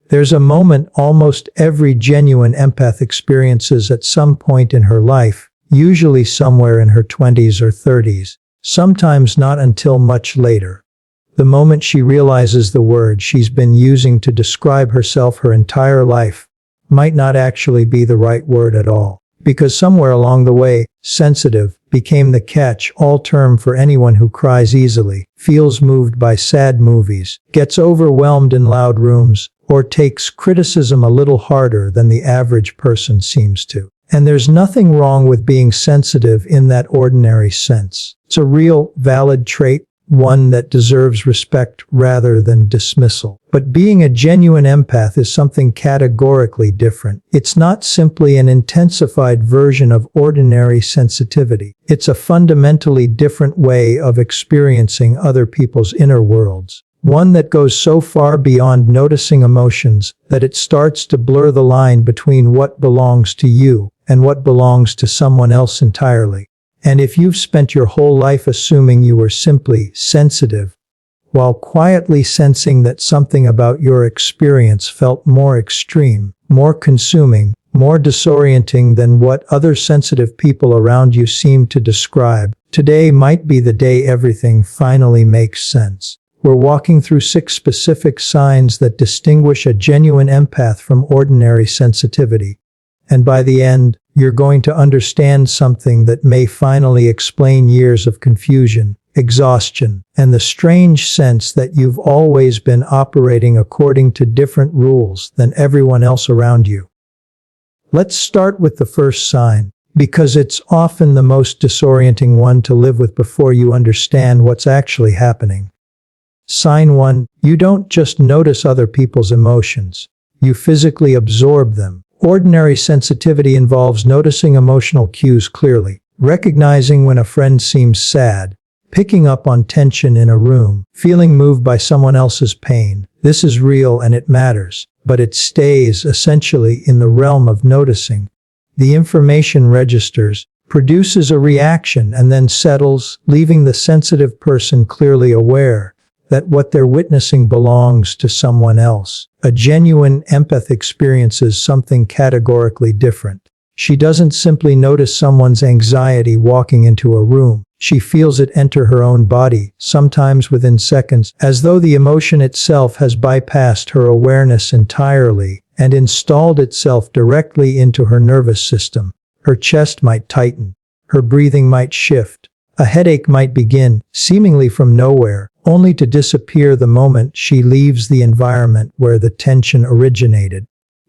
There's a moment almost every genuine empath experiences at some point in her life, usually somewhere in her 20s or 30s, sometimes not until much later. The moment she realizes the word she's been using to describe herself her entire life might not actually be the right word at all. Because somewhere along the way, sensitive became the catch-all term for anyone who cries easily, feels moved by sad movies, gets overwhelmed in loud rooms, or takes criticism a little harder than the average person seems to. And there's nothing wrong with being sensitive in that ordinary sense. It's a real, valid trait, one that deserves respect rather than dismissal. But being a genuine empath is something categorically different. It's not simply an intensified version of ordinary sensitivity. It's a fundamentally different way of experiencing other people's inner worlds. One that goes so far beyond noticing emotions that it starts to blur the line between what belongs to you and what belongs to someone else entirely. And if you've spent your whole life assuming you were simply sensitive, while quietly sensing that something about your experience felt more extreme, more consuming, more disorienting than what other sensitive people around you seem to describe, today might be the day everything finally makes sense. We're walking through 6 specific signs that distinguish a genuine empath from ordinary sensitivity. And by the end, you're going to understand something that may finally explain years of confusion, exhaustion, and the strange sense that you've always been operating according to different rules than everyone else around you. Let's start with the first sign, because it's often the most disorienting one to live with before you understand what's actually happening. Sign 1, you don't just notice other people's emotions, you physically absorb them. Ordinary sensitivity involves noticing emotional cues clearly, recognizing when a friend seems sad, picking up on tension in a room, feeling moved by someone else's pain. This is real and it matters, but it stays essentially in the realm of noticing. The information registers, produces a reaction and then settles, leaving the sensitive person clearly aware that what they're witnessing belongs to someone else. A genuine empath experiences something categorically different. She doesn't simply notice someone's anxiety walking into a room. She feels it enter her own body, sometimes within seconds, as though the emotion itself has bypassed her awareness entirely and installed itself directly into her nervous system. Her chest might tighten. Her breathing might shift. A headache might begin, seemingly from nowhere, only to disappear the moment she leaves the environment where the tension originated.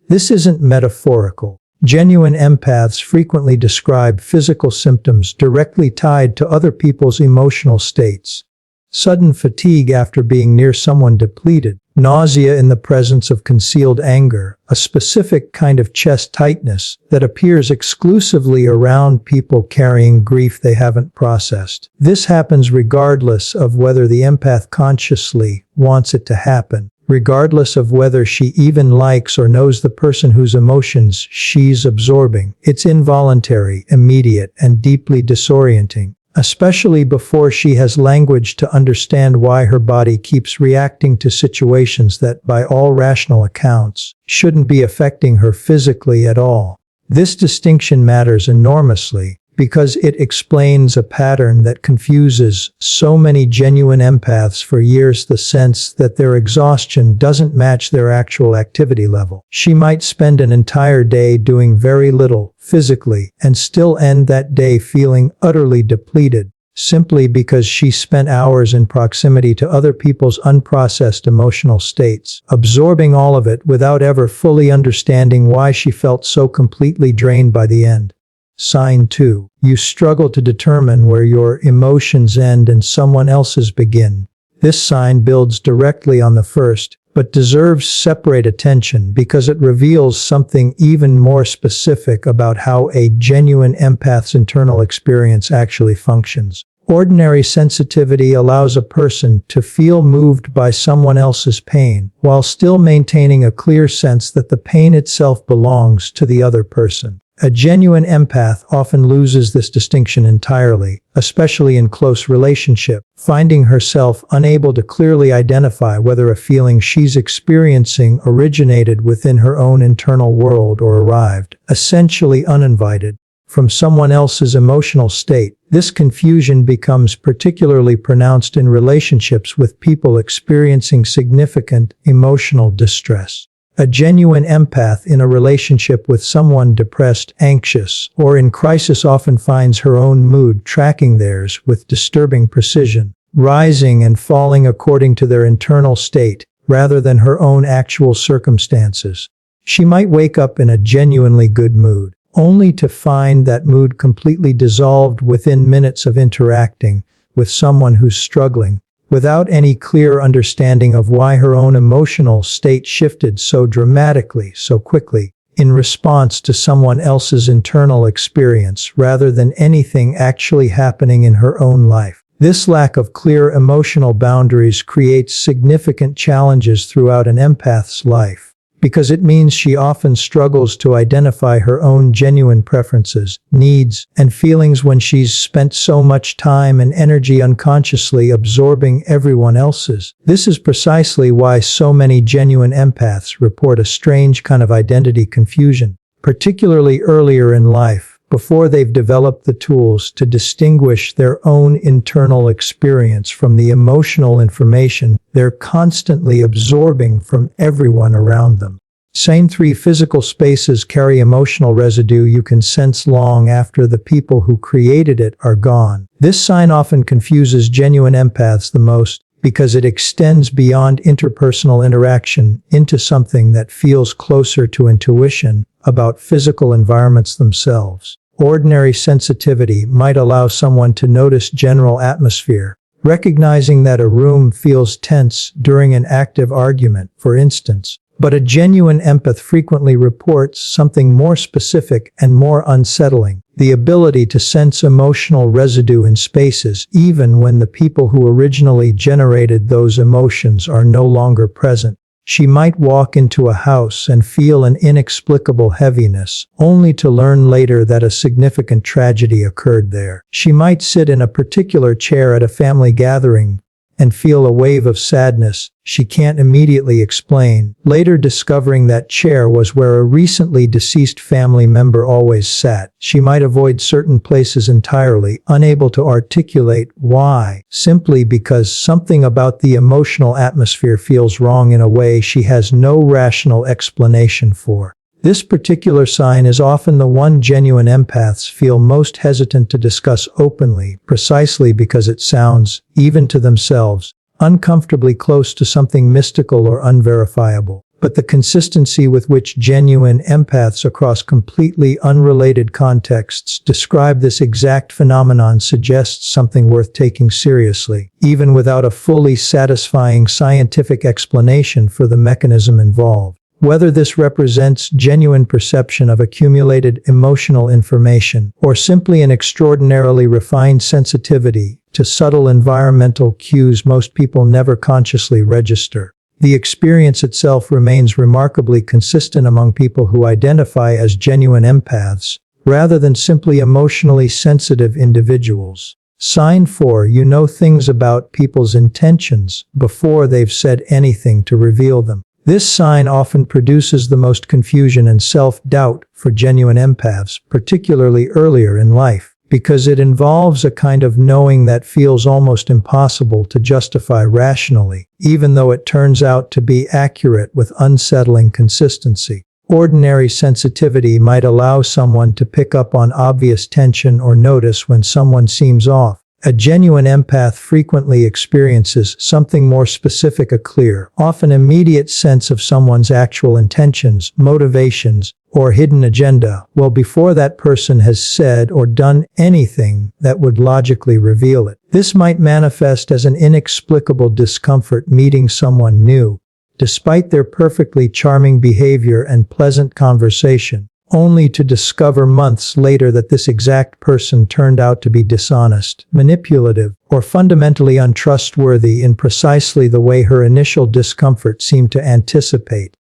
This isn't metaphorical. Genuine empaths frequently describe physical symptoms directly tied to other people's emotional states. Sudden fatigue after being near someone depleted, nausea in the presence of concealed anger, a specific kind of chest tightness that appears exclusively around people carrying grief they haven't processed. This happens regardless of whether the empath consciously wants it to happen, regardless of whether she even likes or knows the person whose emotions she's absorbing. It's involuntary, immediate, and deeply disorienting, especially before she has language to understand why her body keeps reacting to situations that, by all rational accounts, shouldn't be affecting her physically at all. This distinction matters enormously because it explains a pattern that confuses so many genuine empaths for years: the sense that their exhaustion doesn't match their actual activity level. She might spend an entire day doing very little physically and still end that day feeling utterly depleted, simply because she spent hours in proximity to other people's unprocessed emotional states, absorbing all of it without ever fully understanding why she felt so completely drained by the end. Sign 2. You struggle to determine where your emotions end and someone else's begin. This sign builds directly on the first, but deserves separate attention because it reveals something even more specific about how a genuine empath's internal experience actually functions. Ordinary sensitivity allows a person to feel moved by someone else's pain, while still maintaining a clear sense that the pain itself belongs to the other person. A genuine empath often loses this distinction entirely, especially in close relationship, finding herself unable to clearly identify whether a feeling she's experiencing originated within her own internal world or arrived, essentially uninvited, from someone else's emotional state. This confusion becomes particularly pronounced in relationships with people experiencing significant emotional distress. A genuine empath in a relationship with someone depressed, anxious, or in crisis often finds her own mood tracking theirs with disturbing precision, rising and falling according to their internal state, rather than her own actual circumstances. She might wake up in a genuinely good mood, only to find that mood completely dissolved within minutes of interacting with someone who's struggling, without any clear understanding of why her own emotional state shifted so dramatically, so quickly, in response to someone else's internal experience rather than anything actually happening in her own life. This lack of clear emotional boundaries creates significant challenges throughout an empath's life, because it means she often struggles to identify her own genuine preferences, needs, and feelings when she's spent so much time and energy unconsciously absorbing everyone else's. This is precisely why so many genuine empaths report a strange kind of identity confusion, particularly earlier in life, before they've developed the tools to distinguish their own internal experience from the emotional information they're constantly absorbing from everyone around them. Sign 3. Physical spaces carry emotional residue you can sense long after the people who created it are gone. This sign often confuses genuine empaths the most, because it extends beyond interpersonal interaction into something that feels closer to intuition about physical environments themselves. Ordinary sensitivity might allow someone to notice general atmosphere, recognizing that a room feels tense during an active argument, for instance. But a genuine empath frequently reports something more specific and more unsettling: the ability to sense emotional residue in spaces even when the people who originally generated those emotions are no longer present. She might walk into a house and feel an inexplicable heaviness, only to learn later that a significant tragedy occurred there. She might sit in a particular chair at a family gathering and feel a wave of sadness she can't immediately explain, later discovering that chair was where a recently deceased family member always sat. She might avoid certain places entirely, unable to articulate why, simply because something about the emotional atmosphere feels wrong in a way she has no rational explanation for. This particular sign is often the one genuine empaths feel most hesitant to discuss openly, precisely because it sounds, even to themselves, uncomfortably close to something mystical or unverifiable. But the consistency with which genuine empaths across completely unrelated contexts describe this exact phenomenon suggests something worth taking seriously, even without a fully satisfying scientific explanation for the mechanism involved. Whether this represents genuine perception of accumulated emotional information, or simply an extraordinarily refined sensitivity to subtle environmental cues most people never consciously register, the experience itself remains remarkably consistent among people who identify as genuine empaths, rather than simply emotionally sensitive individuals. Sign 4. You know things about people's intentions before they've said anything to reveal them. This sign often produces the most confusion and self-doubt for genuine empaths, particularly earlier in life, because it involves a kind of knowing that feels almost impossible to justify rationally, even though it turns out to be accurate with unsettling consistency. Ordinary sensitivity might allow someone to pick up on obvious tension or notice when someone seems off. A genuine empath frequently experiences something more specific, a clear, often immediate sense of someone's actual intentions, motivations, or hidden agenda, well before that person has said or done anything that would logically reveal it. This might manifest as an inexplicable discomfort meeting someone new, despite their perfectly charming behavior and pleasant conversation, only to discover months later that this exact person turned out to be dishonest, manipulative, or fundamentally untrustworthy in precisely the way her initial discomfort seemed to anticipate.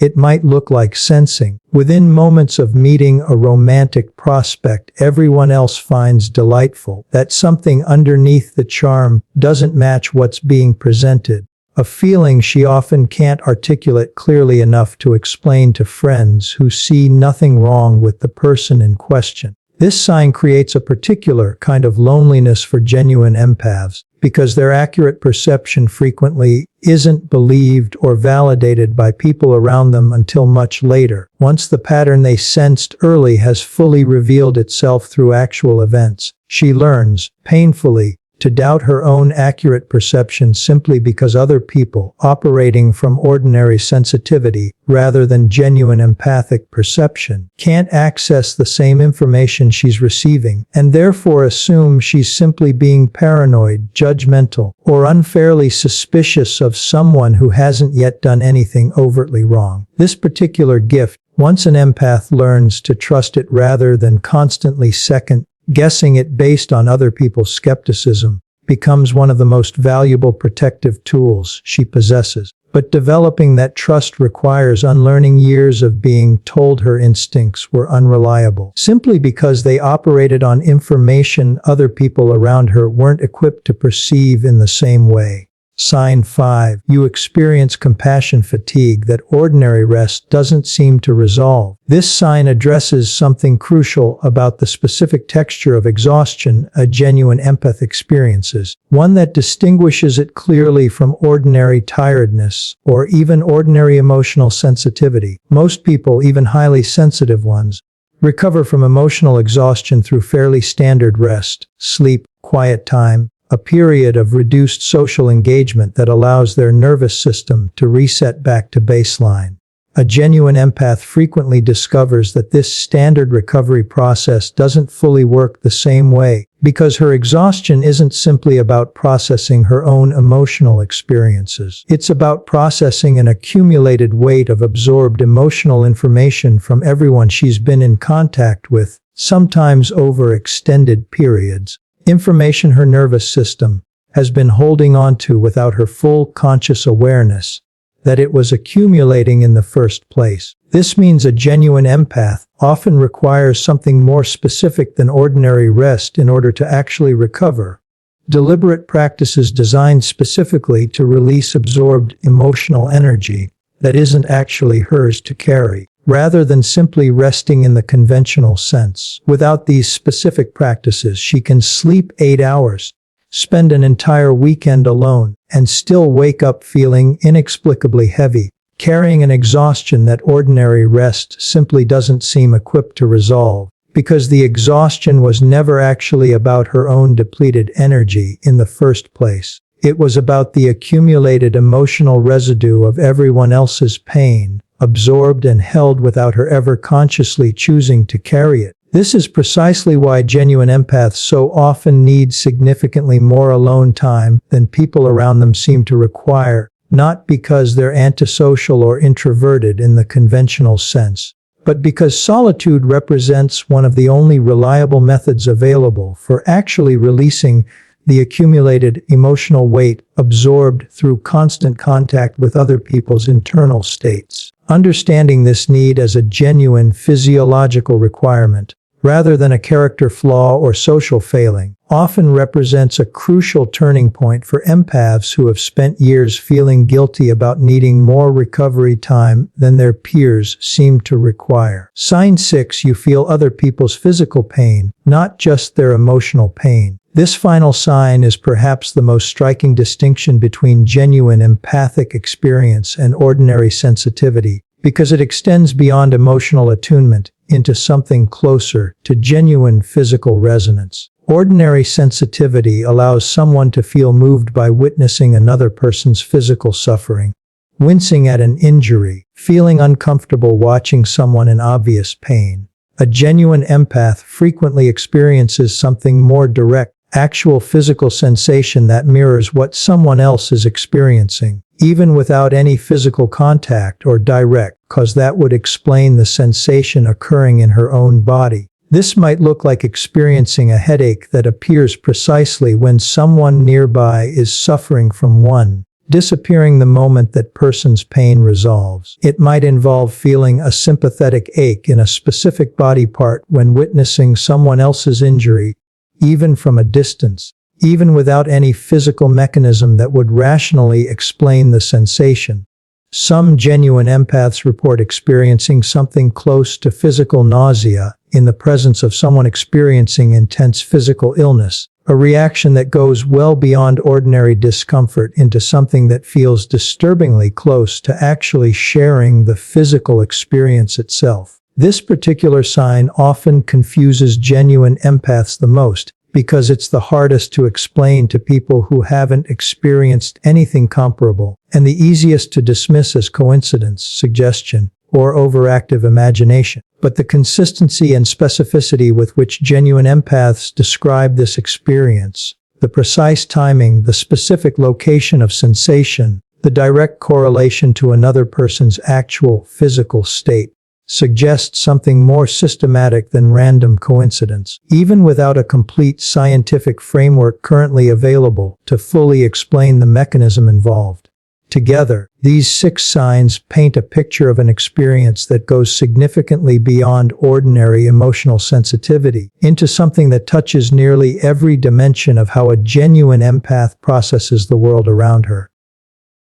It might look like sensing, within moments of meeting a romantic prospect everyone else finds delightful, that something underneath the charm doesn't match what's being presented. A feeling she often can't articulate clearly enough to explain to friends who see nothing wrong with the person in question. This sign creates a particular kind of loneliness for genuine empaths, because their accurate perception frequently isn't believed or validated by people around them until much later, once the pattern they sensed early has fully revealed itself through actual events. She learns, painfully, to doubt her own accurate perception simply because other people, operating from ordinary sensitivity rather than genuine empathic perception, can't access the same information she's receiving, and therefore assume she's simply being paranoid, judgmental, or unfairly suspicious of someone who hasn't yet done anything overtly wrong. This particular gift, once an empath learns to trust it rather than constantly second-guessing it based on other people's skepticism, becomes one of the most valuable protective tools she possesses. But developing that trust requires unlearning years of being told her instincts were unreliable, simply because they operated on information other people around her weren't equipped to perceive in the same way. Sign 5. You experience compassion fatigue that ordinary rest doesn't seem to resolve. This sign addresses something crucial about the specific texture of exhaustion a genuine empath experiences, one that distinguishes it clearly from ordinary tiredness or even ordinary emotional sensitivity. Most people, even highly sensitive ones, recover from emotional exhaustion through fairly standard rest, sleep, quiet time, a period of reduced social engagement that allows their nervous system to reset back to baseline. A genuine empath frequently discovers that this standard recovery process doesn't fully work the same way, because her exhaustion isn't simply about processing her own emotional experiences. It's about processing an accumulated weight of absorbed emotional information from everyone she's been in contact with, sometimes over extended periods. Information her nervous system has been holding on to without her full conscious awareness that it was accumulating in the first place. This means a genuine empath often requires something more specific than ordinary rest in order to actually recover. Deliberate practices designed specifically to release absorbed emotional energy that isn't actually hers to carry, rather than simply resting in the conventional sense. Without these specific practices, she can sleep 8 hours, spend an entire weekend alone, and still wake up feeling inexplicably heavy, carrying an exhaustion that ordinary rest simply doesn't seem equipped to resolve, because the exhaustion was never actually about her own depleted energy in the first place. It was about the accumulated emotional residue of everyone else's pain, absorbed and held without her ever consciously choosing to carry it. This is precisely why genuine empaths so often need significantly more alone time than people around them seem to require, not because they're antisocial or introverted in the conventional sense, but because solitude represents one of the only reliable methods available for actually releasing the accumulated emotional weight absorbed through constant contact with other people's internal states. Understanding this need as a genuine physiological requirement, rather than a character flaw or social failing, often represents a crucial turning point for empaths who have spent years feeling guilty about needing more recovery time than their peers seem to require. Sign 6. You feel other people's physical pain, not just their emotional pain. This final sign is perhaps the most striking distinction between genuine empathic experience and ordinary sensitivity, because it extends beyond emotional attunement into something closer to genuine physical resonance. Ordinary sensitivity allows someone to feel moved by witnessing another person's physical suffering, wincing at an injury, feeling uncomfortable watching someone in obvious pain. A genuine empath frequently experiences something more direct, actual physical sensation that mirrors what someone else is experiencing, even without any physical contact or direct cause that would explain the sensation occurring in her own body. This might look like experiencing a headache that appears precisely when someone nearby is suffering from one, disappearing the moment that person's pain resolves. It might involve feeling a sympathetic ache in a specific body part when witnessing someone else's injury, even from a distance, even without any physical mechanism that would rationally explain the sensation. Some genuine empaths report experiencing something close to physical nausea in the presence of someone experiencing intense physical illness, a reaction that goes well beyond ordinary discomfort into something that feels disturbingly close to actually sharing the physical experience itself. This particular sign often confuses genuine empaths the most, because it's the hardest to explain to people who haven't experienced anything comparable, and the easiest to dismiss as coincidence, suggestion, or overactive imagination. But the consistency and specificity with which genuine empaths describe this experience, the precise timing, the specific location of sensation, the direct correlation to another person's actual physical state, suggests something more systematic than random coincidence, even without a complete scientific framework currently available to fully explain the mechanism involved. Together, these 6 signs paint a picture of an experience that goes significantly beyond ordinary emotional sensitivity into something that touches nearly every dimension of how a genuine empath processes the world around her.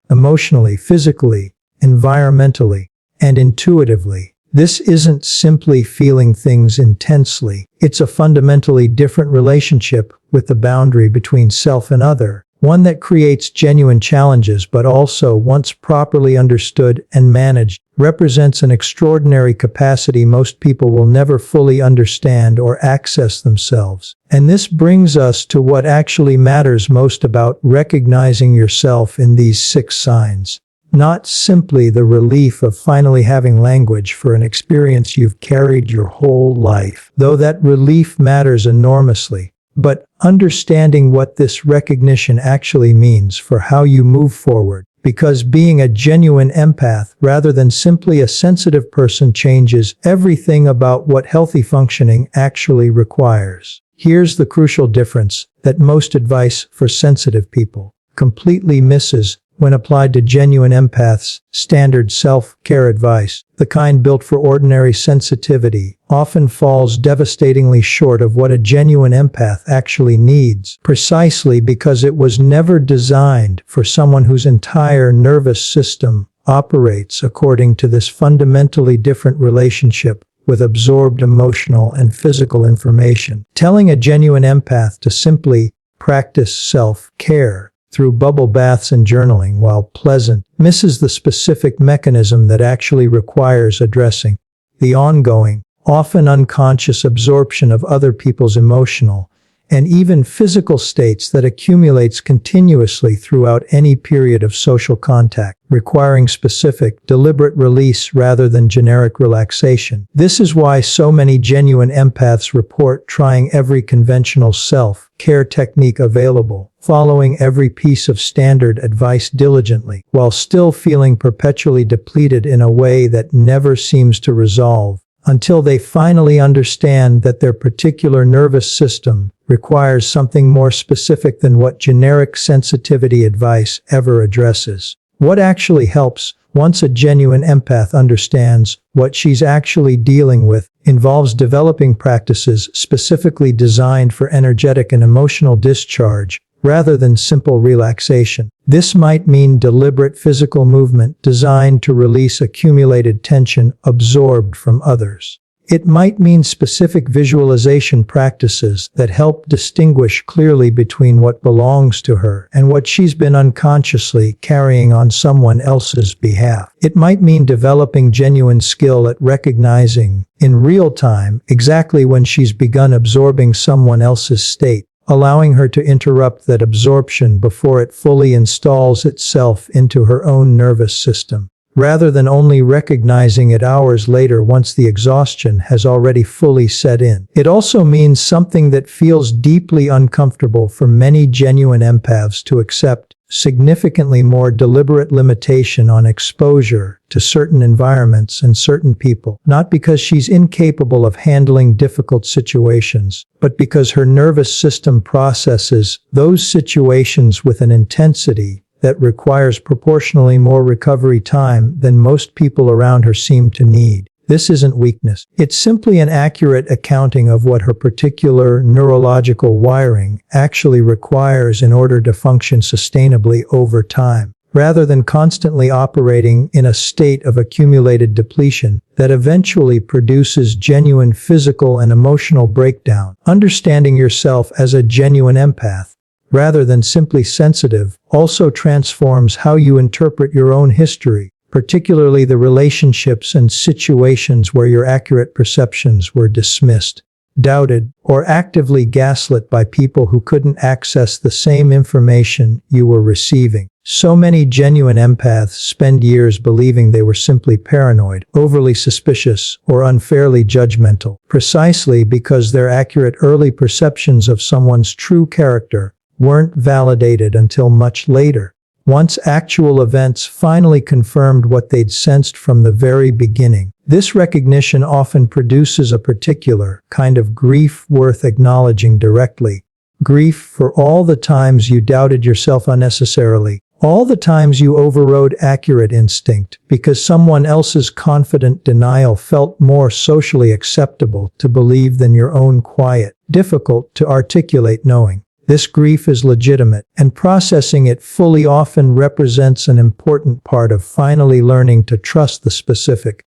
Emotionally, physically, environmentally, and intuitively. This isn't simply feeling things intensely. It's a fundamentally different relationship with the boundary between self and other, one that creates genuine challenges but also, once properly understood and managed, represents an extraordinary capacity most people will never fully understand or access themselves. And this brings us to what actually matters most about recognizing yourself in these 6 signs. Not simply the relief of finally having language for an experience you've carried your whole life, though that relief matters enormously, but understanding what this recognition actually means for how you move forward. Because being a genuine empath rather than simply a sensitive person changes everything about what healthy functioning actually requires. Here's the crucial difference that most advice for sensitive people completely misses when applied to genuine empaths. Standard self-care advice, the kind built for ordinary sensitivity, often falls devastatingly short of what a genuine empath actually needs, precisely because it was never designed for someone whose entire nervous system operates according to this fundamentally different relationship with absorbed emotional and physical information. Telling a genuine empath to simply practice self-care through bubble baths and journaling, while pleasant, misses the specific mechanism that actually requires addressing: the ongoing, often unconscious absorption of other people's emotional and even physical states that accumulates continuously throughout any period of social contact, requiring specific, deliberate release rather than generic relaxation. This is why so many genuine empaths report trying every conventional self-care technique available, following every piece of standard advice diligently, while still feeling perpetually depleted in a way that never seems to resolve, until they finally understand that their particular nervous system requires something more specific than what generic sensitivity advice ever addresses. What actually helps, once a genuine empath understands what she's actually dealing with, involves developing practices specifically designed for energetic and emotional discharge, rather than simple relaxation. This might mean deliberate physical movement designed to release accumulated tension absorbed from others. It might mean specific visualization practices that help distinguish clearly between what belongs to her and what she's been unconsciously carrying on someone else's behalf. It might mean developing genuine skill at recognizing, in real time, exactly when she's begun absorbing someone else's state, allowing her to interrupt that absorption before it fully installs itself into her own nervous system, rather than only recognizing it hours later once the exhaustion has already fully set in. It also means something that feels deeply uncomfortable for many genuine empaths to accept: significantly more deliberate limitation on exposure to certain environments and certain people, not because she's incapable of handling difficult situations, but because her nervous system processes those situations with an intensity that requires proportionally more recovery time than most people around her seem to need. This isn't weakness. It's simply an accurate accounting of what her particular neurological wiring actually requires in order to function sustainably over time, rather than constantly operating in a state of accumulated depletion that eventually produces genuine physical and emotional breakdown. Understanding yourself as a genuine empath, rather than simply sensitive, also transforms how you interpret your own history, particularly the relationships and situations where your accurate perceptions were dismissed, doubted, or actively gaslit by people who couldn't access the same information you were receiving. So many genuine empaths spend years believing they were simply paranoid, overly suspicious, or unfairly judgmental, precisely because their accurate early perceptions of someone's true character weren't validated until much later, once actual events finally confirmed what they'd sensed from the very beginning. This recognition often produces a particular kind of grief worth acknowledging directly. Grief for all the times you doubted yourself unnecessarily, all the times you overrode accurate instinct because someone else's confident denial felt more socially acceptable to believe than your own quiet, difficult to articulate knowing. This grief is legitimate, and processing it fully often represents an important part of finally learning to trust the specific,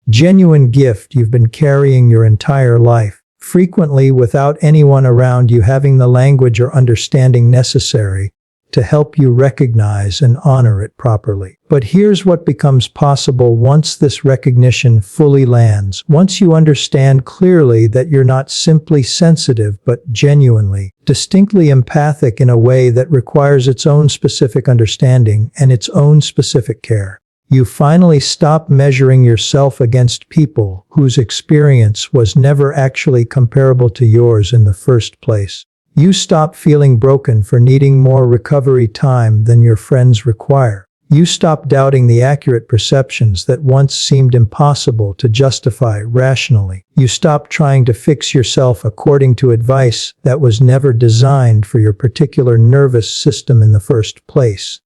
genuine gift you've been carrying your entire life, frequently without anyone around you having the language or understanding necessary to help you recognize and honor it properly. But here's what becomes possible once this recognition fully lands. Once you understand clearly that you're not simply sensitive but genuinely, distinctly empathic in a way that requires its own specific understanding and its own specific care. You finally stop measuring yourself against people whose experience was never actually comparable to yours in the first place. You stop feeling broken for needing more recovery time than your friends require. You stop doubting the accurate perceptions that once seemed impossible to justify rationally. You stop trying to fix yourself according to advice that was never designed for your particular nervous system in the first place.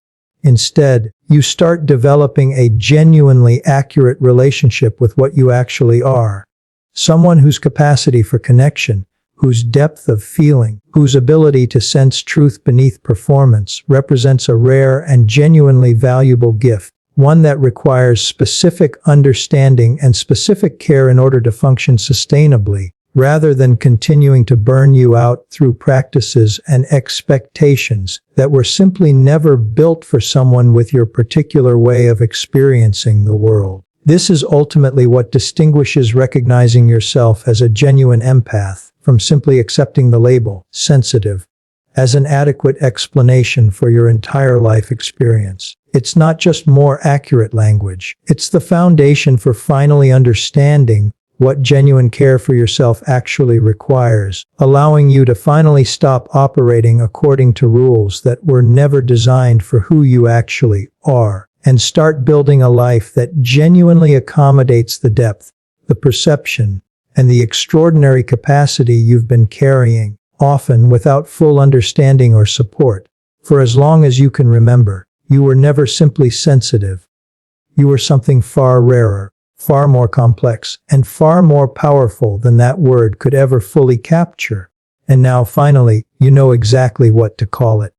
Instead, you start developing a genuinely accurate relationship with what you actually are. Someone whose capacity for connection, whose depth of feeling, whose ability to sense truth beneath performance represents a rare and genuinely valuable gift, one that requires specific understanding and specific care in order to function sustainably, rather than continuing to burn you out through practices and expectations that were simply never built for someone with your particular way of experiencing the world. This is ultimately what distinguishes recognizing yourself as a genuine empath from simply accepting the label, sensitive, as an adequate explanation for your entire life experience. It's not just more accurate language. It's the foundation for finally understanding what genuine care for yourself actually requires, allowing you to finally stop operating according to rules that were never designed for who you actually are, and start building a life that genuinely accommodates the depth, the perception, and the extraordinary capacity you've been carrying, often without full understanding or support. For as long as you can remember, you were never simply sensitive. You were something far rarer, far more complex, and far more powerful than that word could ever fully capture. And now finally, you know exactly what to call it.